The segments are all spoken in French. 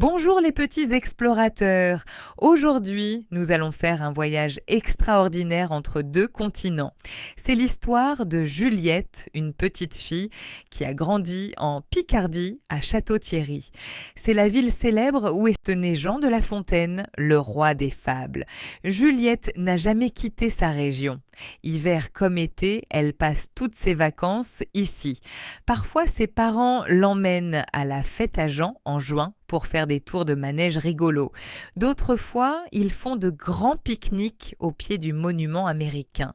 Bonjour les petits explorateurs. Aujourd'hui, nous allons faire un voyage extraordinaire entre deux continents. C'est l'histoire de Juliette, une petite fille qui a grandi en Picardie à Château-Thierry. C'est la ville célèbre où est né Jean de La Fontaine, le roi des fables. Juliette n'a jamais quitté sa région. Hiver comme été, elle passe toutes ses vacances ici. Parfois, ses parents l'emmènent à la fête à Jean en juin pour faire des tours de manège rigolos. D'autres fois, ils font de grands pique-niques au pied du monument américain.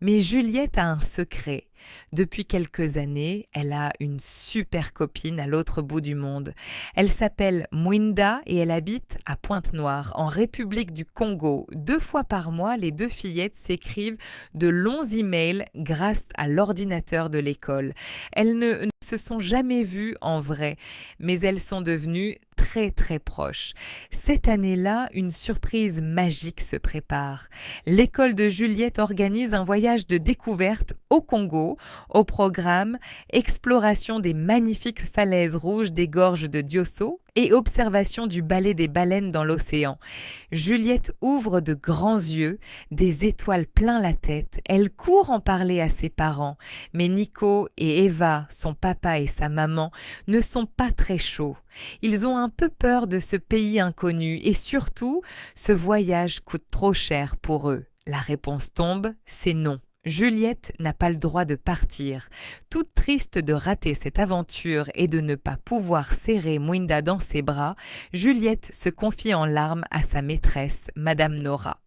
Mais Juliette a un secret. Depuis quelques années, elle a une super copine à l'autre bout du monde. Elle s'appelle Mwinda et elle habite à Pointe-Noire, en République du Congo. 2 fois par mois, les deux fillettes s'écrivent de longs emails grâce à l'ordinateur de l'école. Elles ne se sont jamais vues en vrai, mais elles sont devenues très proches. Cette année-là, une surprise magique se prépare. L'école de Juliette organise un voyage de découverte au Congo. Au programme, exploration des magnifiques falaises rouges des gorges de Diosso et observation du ballet des baleines dans l'océan. Juliette ouvre de grands yeux, des étoiles plein la tête. Elle court en parler à ses parents. Mais Nico et Eva, son papa et sa maman, ne sont pas très chauds. Ils ont un peu peur de ce pays inconnu et surtout, ce voyage coûte trop cher pour eux. La réponse tombe, c'est non. Juliette n'a pas le droit de partir. Toute triste de rater cette aventure et de ne pas pouvoir serrer Mwinda dans ses bras, Juliette se confie en larmes à sa maîtresse, Madame Nora.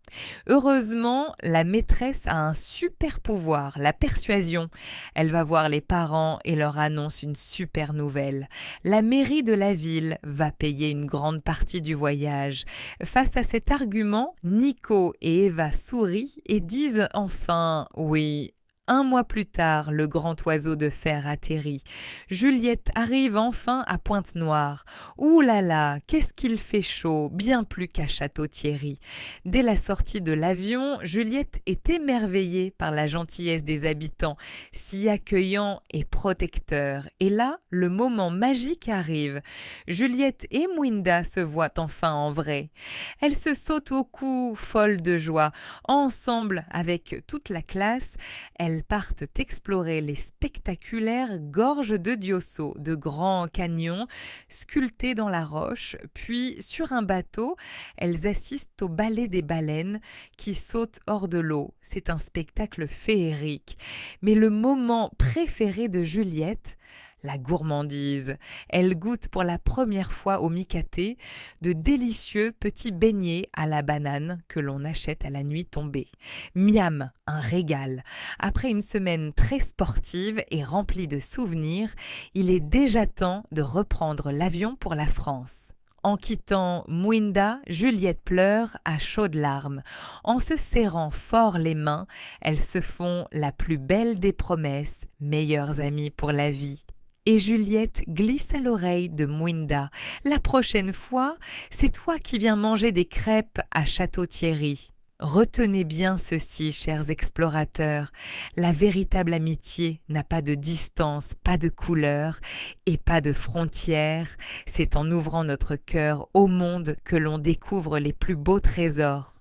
Heureusement, la maîtresse a un super pouvoir, la persuasion. Elle va voir les parents et leur annonce une super nouvelle. La mairie de la ville va payer une grande partie du voyage. Face à cet argument, Nico et Eva sourient et disent enfin « oui ». 1 mois plus tard, le grand oiseau de fer atterrit. Juliette arrive enfin à Pointe-Noire. Ouh là là, qu'est-ce qu'il fait chaud, bien plus qu'à Château-Thierry. Dès la sortie de l'avion, Juliette est émerveillée par la gentillesse des habitants, si accueillants et protecteurs. Et là, le moment magique arrive. Juliette et Mwinda se voient enfin en vrai. Elles se sautent au cou, folles de joie. Ensemble, avec toute la classe, elles partent explorer les spectaculaires gorges de Diosso, de grands canyons sculptés dans la roche, puis sur un bateau, elles assistent au ballet des baleines qui sautent hors de l'eau. C'est un spectacle féerique. Mais le moment préféré de Juliette, la gourmandise. Elle goûte pour la première fois au Micaté de délicieux petits beignets à la banane que l'on achète à la nuit tombée. Miam, un régal. Après une semaine très sportive et remplie de souvenirs, il est déjà temps de reprendre l'avion pour la France. En quittant Mwinda, Juliette pleure à chaudes larmes. En se serrant fort les mains, elles se font la plus belle des promesses, meilleures amies pour la vie. Et Juliette glisse à l'oreille de Mwinda. « La prochaine fois, c'est toi qui viens manger des crêpes à Château-Thierry. » Retenez bien ceci, chers explorateurs, la véritable amitié n'a pas de distance, pas de couleur et pas de frontières. C'est en ouvrant notre cœur au monde que l'on découvre les plus beaux trésors.